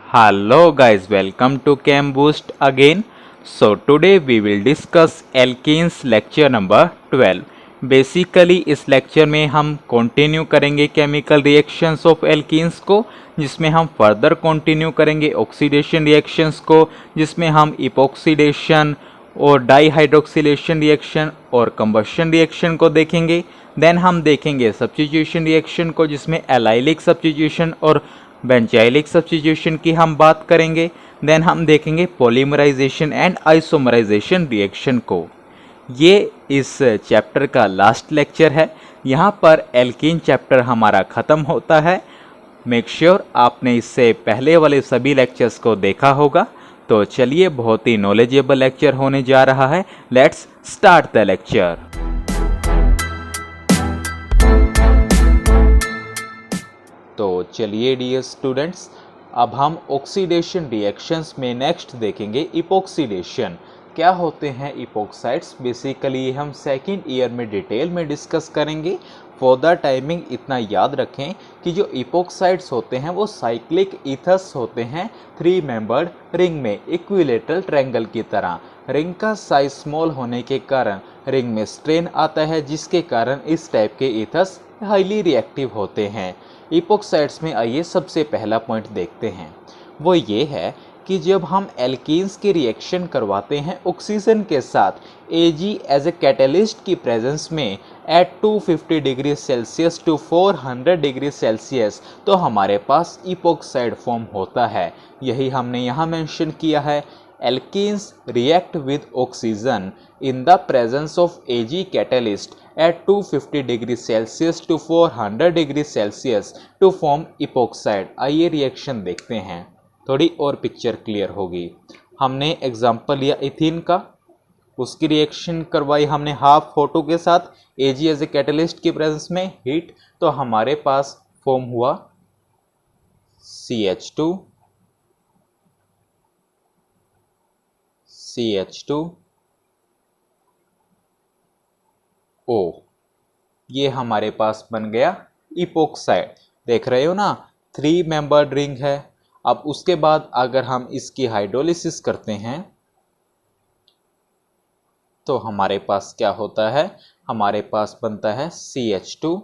Hello guys, welcome to Chem Boost again. So today we will discuss alkenes lecture number 12. Basically इस lecture में हम continue करेंगे chemical reactions of alkenes को, जिसमें हम further continue करेंगे ऑक्सीडेशन रिएक्शंस को, जिसमें हम इपोक्सीडेशन और डाईहाइड्रोक्सिलेशन रिएक्शन और कंबशन रिएक्शन को देखेंगे। देन हम देखेंगे सब्स्टिट्यूशन रिएक्शन को, जिसमें एलाइलिक सब्स्टिट्यूशन और बेंजाइलिक सब्स्टिट्यूशन की हम बात करेंगे। देन हम देखेंगे पॉलीमराइजेशन एंड आइसोमराइजेशन रिएक्शन को। ये इस चैप्टर का लास्ट लेक्चर है। यहाँ पर एल्कीन चैप्टर हमारा ख़त्म होता है। मेक श्योर आपने इससे पहले वाले सभी लेक्चर्स को देखा होगा। तो चलिए, बहुत ही नॉलेजेबल लेक्चर होने जा रहा है। Let's start the lecture. तो चलिए डियर स्टूडेंट्स, अब हम ऑक्सीडेशन रिएक्शंस में नेक्स्ट देखेंगे इपोक्सीडेशन। क्या होते हैं इपोक्साइड्स? बेसिकली हम सेकेंड ईयर में डिटेल में डिस्कस करेंगे। फॉर द टाइमिंग इतना याद रखें कि जो इपोक्साइड्स होते हैं वो साइक्लिक ईथर्स होते हैं, 3 मेंबर्ड रिंग में इक्विलेटरल ट्रायंगल की तरह। रिंग का साइज स्मॉल होने के कारण रिंग में स्ट्रेन आता है, जिसके कारण इस टाइप के ईथर्स हाईली रिएक्टिव होते हैं। इपोक्साइड्स में आइए सबसे पहला पॉइंट देखते हैं। वो ये है कि जब हम एल्कीन्स की रिएक्शन करवाते हैं ऑक्सीजन के साथ Ag एज ए कैटलिस्ट की प्रेजेंस में at 250 degree Celsius to 400 degree Celsius, तो हमारे पास इपोक्साइड फॉर्म होता है। यही हमने यहाँ मेंशन किया है। Alkenes react with oxygen in the presence of Ag catalyst at 250 degree Celsius to 400 degree Celsius to form epoxide। आइए रिएक्शन देखते हैं, थोड़ी और पिक्चर क्लियर होगी। हमने एग्जांपल लिया इथीन का, उसकी रिएक्शन करवाई हमने हाफ फोटो के साथ Ag एज ए कैटलिस्ट की प्रेजेंस में हीट, तो हमारे पास फॉर्म हुआ CH2 O। ये हमारे पास बन गया इपोक्साइड। देख रहे हो ना, 3 मेंबर्ड रिंग है। अब उसके बाद अगर हम इसकी हाइड्रोलिसिस करते हैं तो हमारे पास क्या होता है? हमारे पास बनता है CH2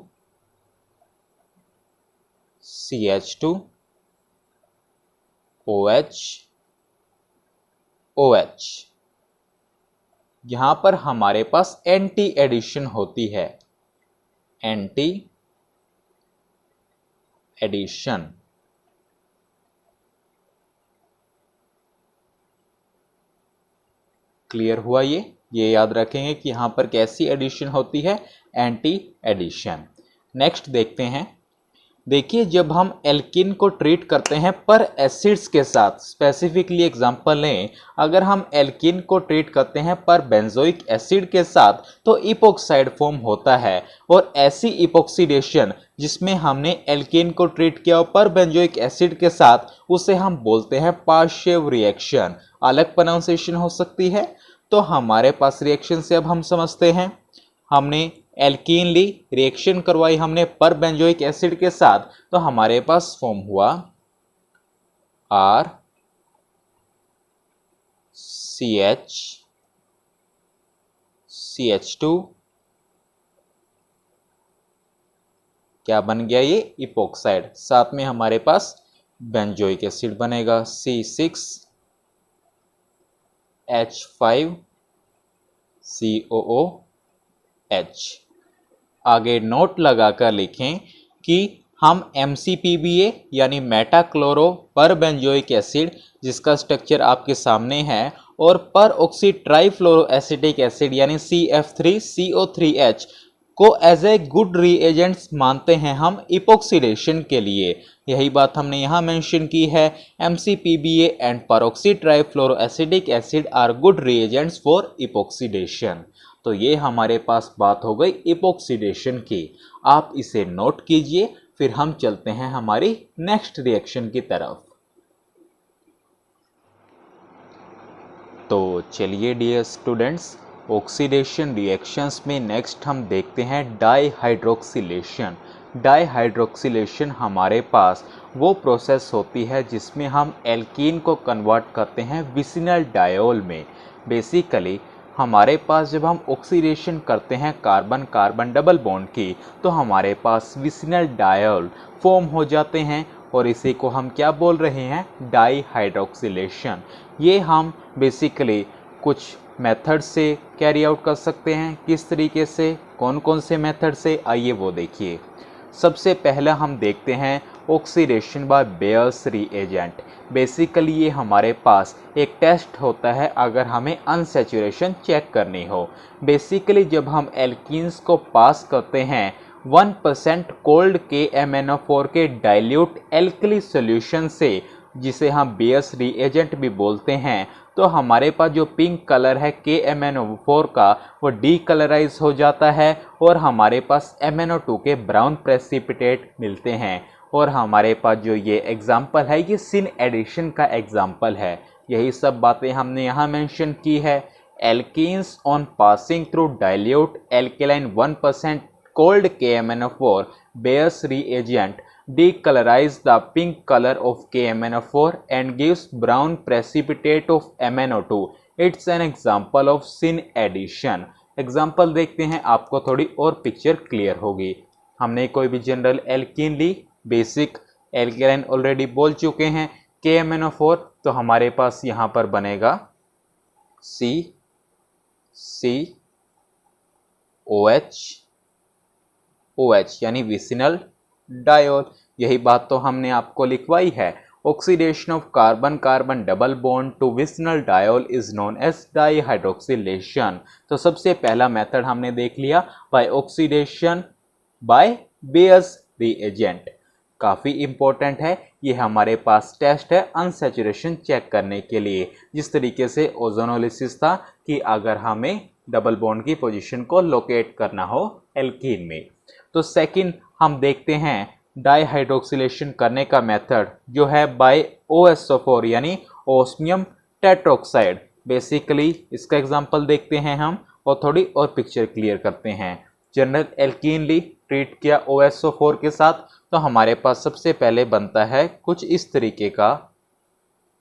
OH। यहां पर हमारे पास एंटी एडिशन होती है, एंटी एडिशन। क्लियर हुआ? ये याद रखेंगे कि यहां पर कैसी एडिशन होती है, एंटी एडिशन। नेक्स्ट देखते हैं। देखिए, जब हम एल्कीन को ट्रीट करते हैं पर एसिड्स के साथ, स्पेसिफिकली एग्जांपल लें, अगर हम एल्कीन को ट्रीट करते हैं पर बेंजोइक एसिड के साथ, तो इपोक्साइड फॉर्म होता है। और ऐसी इपोक्सीडेशन जिसमें हमने एल्कीन को ट्रीट किया पर बेंजोइक एसिड के साथ, उसे हम बोलते हैं पार्शियल रिएक्शन। अलग प्रोनाउंसिएशन हो सकती है। तो हमारे पास रिएक्शन से अब हम समझते हैं, हमने एल्कीन ली, रिएक्शन करवाई हमने पर बेंजोइक एसिड के साथ, तो हमारे पास फॉर्म हुआ CH2। क्या बन गया? ये इपोक्साइड। साथ में हमारे पास बेंजोइक एसिड बनेगा C6H5COOH। आगे नोट लगाकर लिखें कि हम MCPBA यानी मेटाक्लोरो पर बेंजोइक एसिड, जिसका स्ट्रक्चर आपके सामने है, और पर ऑक्सी ट्राइफ्लोरो एसिटिक एसिड यानी CF3CO3H को एज ए गुड रीएजेंट्स मानते हैं हम इपोक्सीडेशन के लिए। यही बात हमने यहाँ मेंशन की है। MCPBA and peroxy trifluoro acetic acid are good reagents for epoxidation. तो ये हमारे पास बात हो गई इपोक्सीडेशन की। आप इसे नोट कीजिए, फिर हम चलते हैं हमारी नेक्स्ट रिएक्शन की तरफ। तो चलिए डियर स्टूडेंट्स, ऑक्सीडेशन रिएक्शंस में नेक्स्ट हम देखते हैं डाईहाइड्रोक्सिलेशन। डाईहाइड्रोक्सिलेशन हमारे पास वो प्रोसेस होती है जिसमें हम एल्कीन को कन्वर्ट करते हैं विसिनल डायोल में। बेसिकली हमारे पास जब हम ऑक्सीडेशन करते हैं कार्बन कार्बन डबल बॉन्ड की, तो हमारे पास विसिनल डायोल फॉर्म हो जाते हैं और इसी को हम क्या बोल रहे हैं, डाईहाइड्रोक्सिलेशन। ये हम बेसिकली कुछ मेथड से कैरी आउट कर सकते हैं। किस तरीके से, कौन कौन से मेथड से, आइए वो देखिए। सबसे पहला हम देखते हैं oxidation by Baeyer's reagent. Basically ये हमारे पास एक टेस्ट होता है अगर हमें अनसैचुरेशन चेक करनी हो। बेसिकली जब हम एल्कीन्स को पास करते हैं 1% कोल्ड KMnO4 के डाइल्यूट एल्कली सॉल्यूशन से, जिसे हम बेयर्स रीएजेंट भी बोलते हैं, तो हमारे पास जो पिंक कलर है KMnO4 का वो डीकलराइज हो जाता है और हमारे पास MnO2 के ब्राउन प्रेसिपिटेट मिलते हैं। और हमारे पास जो ये एग्जाम्पल है ये सिन एडिशन का एग्जाम्पल है। यही सब बातें हमने यहाँ मेंशन की है। Alkenes on passing through dilute alkaline 1% cold KMnO4 bears reagent decolorize the pink color of KMnO4 and gives brown precipitate of MnO2. It's an example of syn addition. Example देखते हैं, आपको थोड़ी और पिक्चर क्लियर होगी। हमने कोई भी general alkene ली, basic alkaline already बोल चुके हैं KMnO4, तो हमारे पास यहाँ पर बनेगा OH यानी विसिनल डायोल। यही बात तो हमने आपको लिखवाई है। Oxidation of carbon carbon double bond to vicinal diol is known as dihydroxylation. तो सबसे पहला मेथड हमने देख लिया, by oxidation by Baeyer's reagent. काफ़ी इंपॉर्टेंट है, ये हमारे पास टेस्ट है अनसैचुरेशन चेक करने के लिए, जिस तरीके से ओजोनोलिसिस था कि अगर हमें डबल बॉन्ड की पोजीशन को लोकेट करना हो एल्कीन में। तो सेकंड हम देखते हैं डाईहाइड्रोक्सिलेशन करने का मेथड जो है बाय OSO4 यानी ओस्मियम टेट्रोक्साइड। बेसिकली इसका एग्जांपल देखते हैं हम और थोड़ी और पिक्चर क्लियर करते हैं। जनरल एल्कीन ली, ट्रीट किया OSO4 के साथ, तो हमारे पास सबसे पहले बनता है कुछ इस तरीके का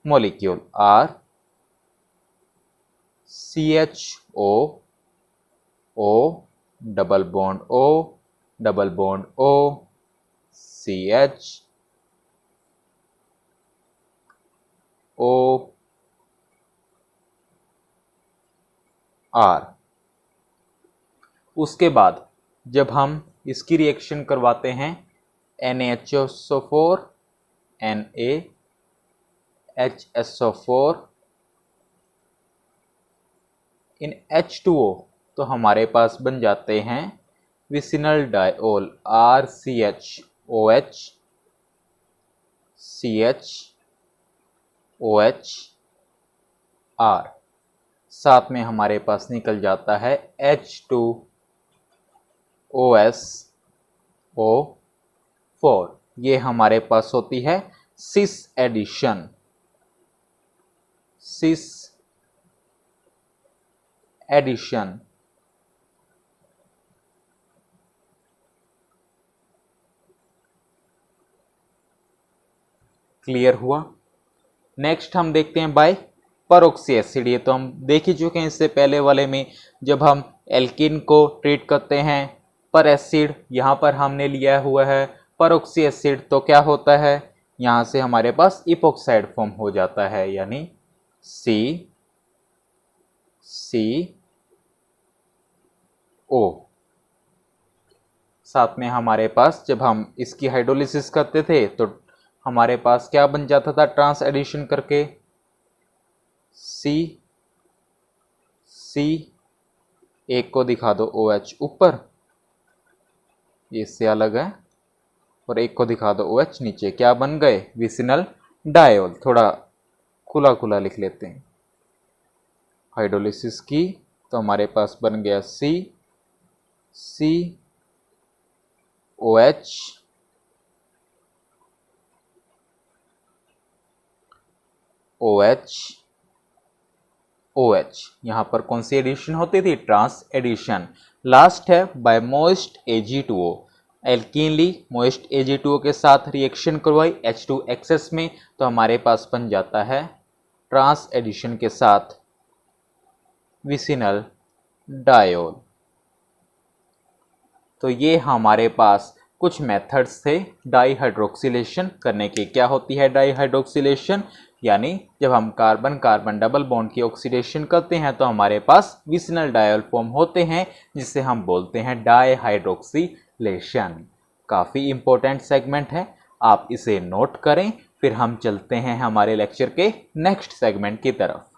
molecule R CHO O double bond O double bond O CH O R। उसके बाद जब हम इसकी रिएक्शन करवाते हैं NaHSO4 NaHSO4 इन H2O, तो हमारे पास बन जाते हैं vicinal diol RCHOH CHOH R। साथ में हमारे पास निकल जाता है H2OSO4। ये हमारे पास होती है सिस एडिशन। क्लियर हुआ। नेक्स्ट हम देखते हैं बाय परऑक्सी एसिड। ये तो हम देख ही चुके हैं इससे पहले वाले में, जब हम एल्कीन को ट्रीट करते हैं पर एसिड, यहाँ पर हमने लिया हुआ है परऑक्सी एसिड, तो क्या होता है, यहाँ से हमारे पास इपोक्साइड फॉर्म हो जाता है, यानी CCO। साथ में हमारे पास जब हम इसकी हाइड्रोलिसिस करते थे तो हमारे पास क्या बन जाता था ट्रांस एडिशन करके, C एक को दिखा दो OH ऊपर, ये इससे अलग है, और एक को दिखा दो OH नीचे, क्या बन गए विसिनल डायोल। थोड़ा खुला खुला लिख लेते हैं। हाइड्रोलिसिस की तो हमारे पास बन गया COH OH। यहाँ पर कौन सी एडिशन होती थी, ट्रांस एडिशन। लास्ट है बाय मोस्ट Ag2O। एल्कीनली मोइस्ट Ag2O के साथ रिएक्शन करवाई H2 एक्सेस में, तो हमारे पास बन जाता है ट्रांस एडिशन के साथ विसिनल डायोल। तो ये हमारे पास कुछ मेथड्स थे डाई हाइड्रोक्सिलेशन करने के। क्या होती है डाई हाइड्रोक्सिलेशन? यानी जब हम कार्बन कार्बन डबल बॉन्ड की ऑक्सीडेशन करते हैं तो हमारे पास विसिनल डायोल फॉर्म होते हैं, जिसे हम बोलते हैं डाई हाइड्रोक्सिलेशन। काफ़ी इंपॉर्टेंट सेगमेंट है, आप इसे नोट करें। फिर हम चलते हैं हमारे लेक्चर के नेक्स्ट सेगमेंट की तरफ।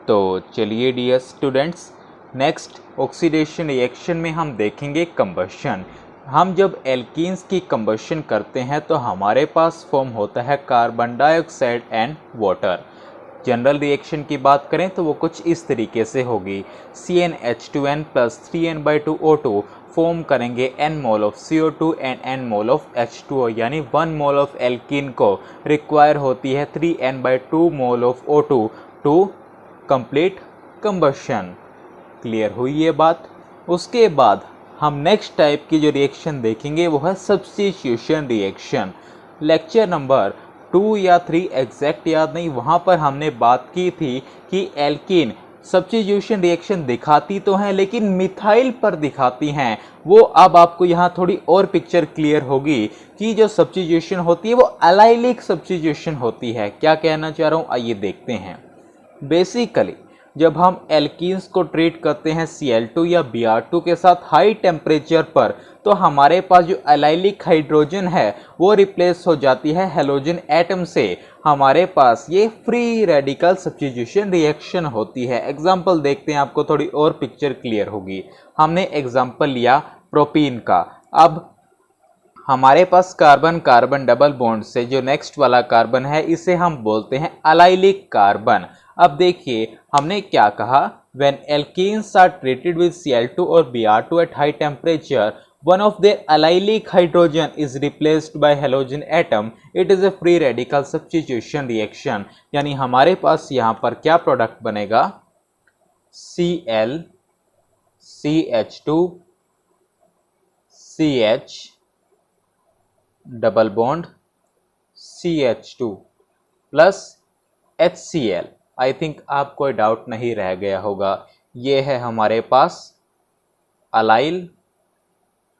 तो चलिए dear students, next oxidation reaction में हम देखेंगे कंबशन। हम जब एल्कीन्स की कंबशन करते हैं तो हमारे पास फॉर्म होता है carbon dioxide and water. General reaction की बात करें तो वो कुछ इस तरीके से होगी। CnH2n प्लस 3n/2O2 फॉर्म करेंगे n mole of CO2 and n mole of H2O, यानी 1 मोल ऑफ एल्कीन को रिक्वायर होती है 3n/2 mole of O2 to complete combustion. Clear हुई ये बात? उसके बाद हम नेक्स्ट टाइप की जो रिएक्शन देखेंगे वो है सब्स्टिट्यूशन रिएक्शन। लेक्चर नंबर 2 या 3 एग्जैक्ट याद नहीं, वहाँ पर हमने बात की थी कि एल्कीन सब्स्टिट्यूशन रिएक्शन दिखाती तो हैं लेकिन मिथाइल पर दिखाती हैं। वो अब आपको यहाँ थोड़ी और पिक्चर क्लियर होगी कि जो सब्स्टिट्यूशन होती है वो एलाइलिक सब्स्टिट्यूशन होती है। क्या कहना चाह रहा हूँ, आइए देखते हैं। बेसिकली जब हम एल्कीन्स को ट्रीट करते हैं Cl2 या Br2 के साथ हाई टेम्परेचर पर, तो हमारे पास जो एलाइलिक हाइड्रोजन है वो रिप्लेस हो जाती है हेलोजन एटम से। हमारे पास ये फ्री रेडिकल सब्स्टिट्यूशन रिएक्शन होती है। एग्जांपल देखते हैं, आपको थोड़ी और पिक्चर क्लियर होगी। हमने एग्जांपल लिया प्रोपीन का। अब हमारे पास कार्बन कार्बन डबल बॉन्ड से जो नेक्स्ट वाला कार्बन है इसे हम बोलते हैं एलाइलिक कार्बन। अब देखिए हमने क्या कहा, when alkenes are treated with Cl2 और Br2 at high temperature, one of their allylic hydrogen is replaced by halogen atom. It is a free radical substitution reaction. यानी हमारे पास यहाँ पर क्या प्रोडक्ट बनेगा, Cl CH2 CH double bond CH2 plus HCl। I think आप कोई doubt नहीं रह गया होगा। ये है हमारे पास अलाइल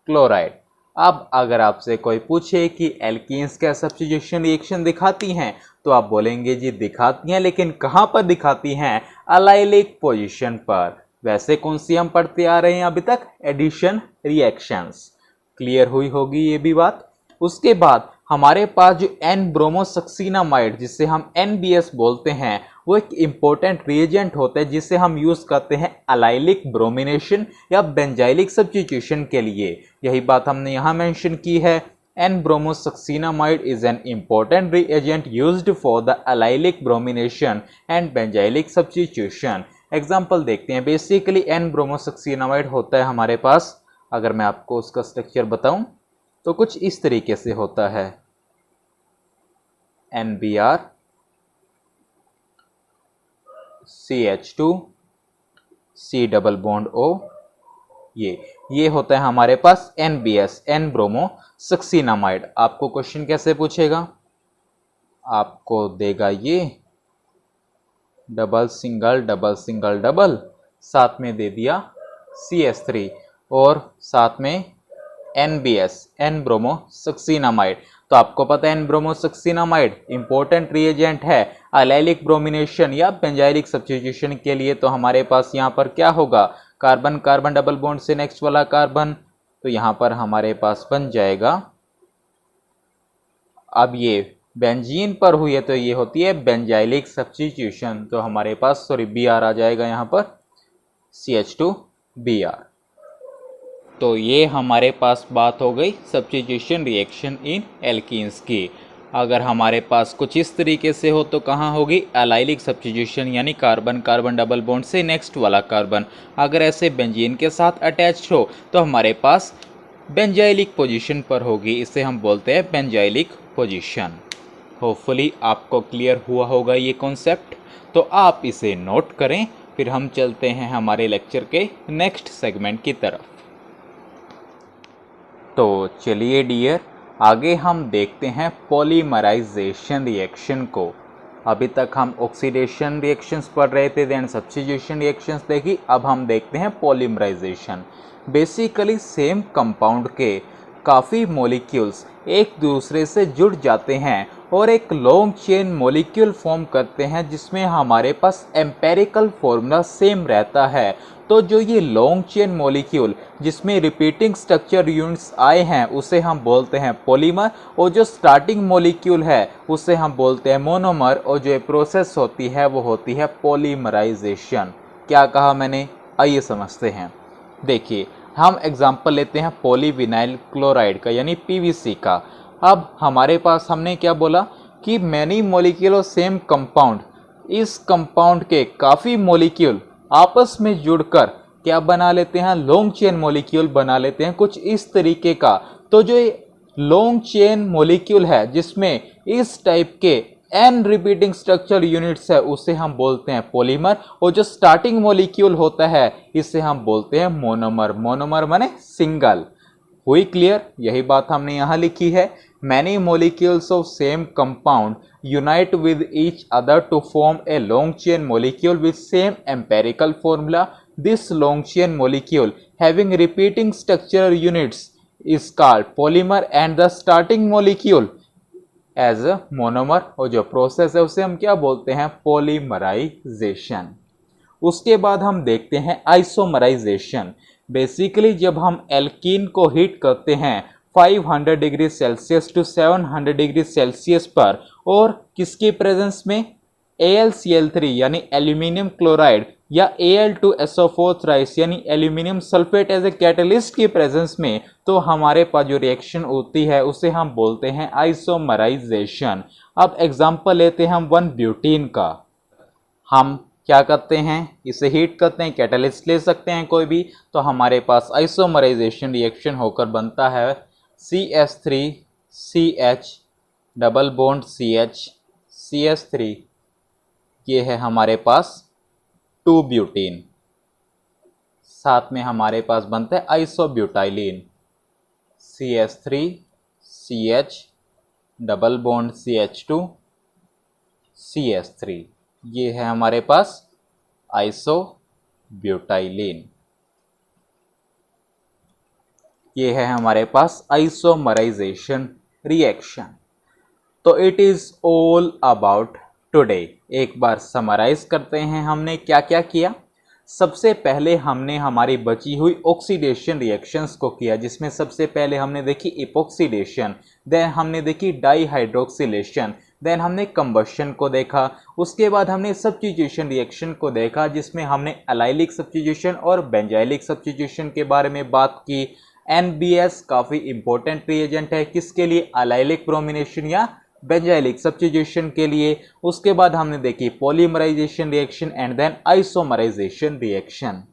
क्लोराइड। अब अगर आपसे कोई पूछे कि एल्कीन्स क्या सब्स्टिट्यूशन रिएक्शन दिखाती हैं, तो आप बोलेंगे जी दिखाती हैं, लेकिन कहाँ पर दिखाती हैं, अलाइलिक पोजीशन पर। वैसे कौन सी हम पढ़ते आ रहे हैं अभी तक, एडिशन रिएक्शंस। क्लियर हुई होगी ये भी बात। उसके बाद हमारे पास जो एन ब्रोमोसक्सीनामाइड, जिसे हम NBS बोलते हैं, वो एक इम्पोर्टेंट रिएजेंट होता है जिसे हम यूज करते हैं अलाइलिक ब्रोमिनेशन या बेंजाइलिक सब्स्टिट्यूशन के लिए। यही बात हमने यहाँ मेंशन की है। N bromosuccinimide is an important reagent used for the allylic bromination and benzylic substitution. Example देखते हैं। बेसिकली एन ब्रोमोसक्सीनामाइड होता है हमारे पास, अगर मैं आपको उसका स्ट्रक्चर बताऊं तो कुछ इस तरीके से होता है, NBr CH2 C double bond O, ये होता है हमारे पास NBS एन ब्रोमोसक्सीनामाइड। आपको क्वेश्चन कैसे पूछेगा, आपको देगा ये double single double single double, साथ में दे दिया CH3 और साथ में NBS एन ब्रोमोसक्सीनामाइड। तो आपको पता है एन ब्रोमोसक्सीनामाइड इंपॉर्टेंट रिएजेंट है अलाइलिक ब्रोमिनेशन या बेंजाइलिक सब्स्टिट्यूशन के लिए। तो हमारे पास यहाँ पर क्या होगा, कार्बन कार्बन डबल बॉन्ड से नेक्स्ट वाला कार्बन, तो यहाँ पर हमारे पास बन जाएगा। अब ये बेंजीन पर हुई है तो ये होती है बेंजाइलिक सब्स्टिट्यूशन। तो हमारे पास Br आ जाएगा यहाँ पर, CH2Br। तो ये हमारे पास बात हो गई सब्स्टिट्यूशन रिएक्शन इन एल्कीन्स की। अगर हमारे पास कुछ इस तरीके से हो तो कहाँ होगी, एलाइलिक सब्स्टिट्यूशन, यानी कार्बन कार्बन डबल बॉन्ड से नेक्स्ट वाला कार्बन। अगर ऐसे बेंजीन के साथ अटैच्ड हो तो हमारे पास बेंजाइलिक पोजीशन पर होगी, इसे हम बोलते हैं बेंजाइलिक पोजीशन। होपफुली आपको क्लियर हुआ होगा ये कॉन्सेप्ट, तो आप इसे नोट करें। फिर हम चलते हैं हमारे लेक्चर के नेक्स्ट सेगमेंट की तरफ। तो चलिए डियर, आगे हम देखते हैं पॉलीमराइजेशन रिएक्शन को। अभी तक हम ऑक्सीडेशन रिएक्शंस पढ़ रहे थे, देन सब्स्टिट्यूशन रिएक्शंस देखी, अब हम देखते हैं पॉलीमराइजेशन। बेसिकली सेम कंपाउंड के काफ़ी मॉलिक्यूल्स एक दूसरे से जुड़ जाते हैं और एक लॉन्ग चेन मॉलिक्यूल फॉर्म करते हैं, जिसमें हमारे पास एम्पेरिकल फॉर्मूला सेम रहता है। तो जो ये लॉन्ग चेन मॉलिक्यूल जिसमें रिपीटिंग स्ट्रक्चर यूनिट्स आए हैं उसे हम बोलते हैं पॉलीमर, और जो स्टार्टिंग मॉलिक्यूल है उसे हम बोलते हैं मोनोमर, और जो प्रोसेस होती है वो होती है पॉलीमराइजेशन। क्या कहा मैंने, आइए समझते हैं। देखिए हम एग्जांपल लेते हैं पॉलीविनाइल क्लोराइड का यानी पीवीसी का। अब हमारे पास हमने क्या बोला कि many molecule of same compound, इस कंपाउंड के काफ़ी मॉलिक्यूल आपस में जुड़कर क्या बना लेते हैं, लॉन्ग चेन मॉलिक्यूल बना लेते हैं कुछ इस तरीके का। तो जो लॉन्ग चेन मॉलिक्यूल है जिसमें इस टाइप के एन रिपीटिंग स्ट्रक्चर यूनिट्स है उसे हम बोलते हैं पॉलीमर, और जो स्टार्टिंग मॉलिक्यूल होता है इसे हम बोलते हैं मोनोमर। मोनोमर माने सिंगल। हुई क्लियर? यही बात हमने यहाँ लिखी है। Many molecules of same compound unite with each other to form a long chain molecule with same empirical formula. This long chain molecule having repeating structural units is called polymer and the starting molecule as a monomer, और जो process है उसे हम क्या बोलते हैं, polymerisation. उसके बाद हम देखते हैं आइसोमराइजेशन। बेसिकली जब हम एल्कीन को हीट करते हैं 500 degree Celsius to 700 degree Celsius पर, और किसकी प्रेजेंस में, AlCl3 यानी एल्यूमिनियम क्लोराइड या Al2SO4 थ्राइस यानी aluminium sulphate as a catalyst की प्रेजेंस में, तो हमारे पास जो रिएक्शन होती है उसे हम बोलते हैं आइसोमराइजेशन। अब एग्जांपल लेते हैं हम 1-ब्यूटीन का। हम क्या करते हैं, इसे हीट करते हैं, कैटलिस्ट ले सकते हैं कोई भी, तो हमारे पास आइसोमराइजेशन रिएक्शन होकर बनता है CH3CH डबल बॉन्ड CH3, ये है हमारे पास 2-ब्यूटीन। साथ में हमारे पास बनता है आइसोब्यूटाइलिन CH3CH डबल बॉन्ड CH2CH3, ये है हमारे पास आइसोब्यूटाइलिन। ये है हमारे पास आइसोमराइजेशन रिएक्शन। तो it is all about today. एक बार समराइज करते हैं हमने क्या क्या किया। सबसे पहले हमने हमारी बची हुई ऑक्सीडेशन रिएक्शंस को किया, जिसमें सबसे पहले हमने देखी इपॉक्सीडेशन, देन हमने देखी डाईहाइड्रोक्सिलेशन, देन हमने कंबशन को देखा। उसके बाद हमने सब्स्टिट्यूशन रिएक्शन को देखा, जिसमें हमने एलाइलिक सब्स्टिट्यूशन और बेंजाइलिक सब्स्टिट्यूशन के बारे में बात की। NBS काफ़ी इंपॉर्टेंट रिएजेंट है, किसके लिए, एलाइलिक ब्रोमिनेशन या बेंजाइलिक सब्स्टिट्यूशन के लिए। उसके बाद हमने देखी polymerisation reaction and then isomerisation reaction.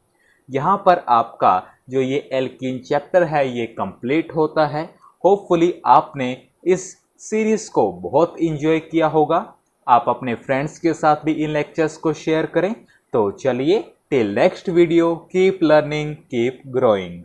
यहाँ पर आपका जो ये एल्कीन चैप्टर है ये कंप्लीट होता है। होपफुली आपने इस सीरीज़ को बहुत इंजॉय किया होगा। आप अपने फ्रेंड्स के साथ भी इन लेक्चर्स को शेयर करें। तो चलिए, till next video, keep learning, keep growing.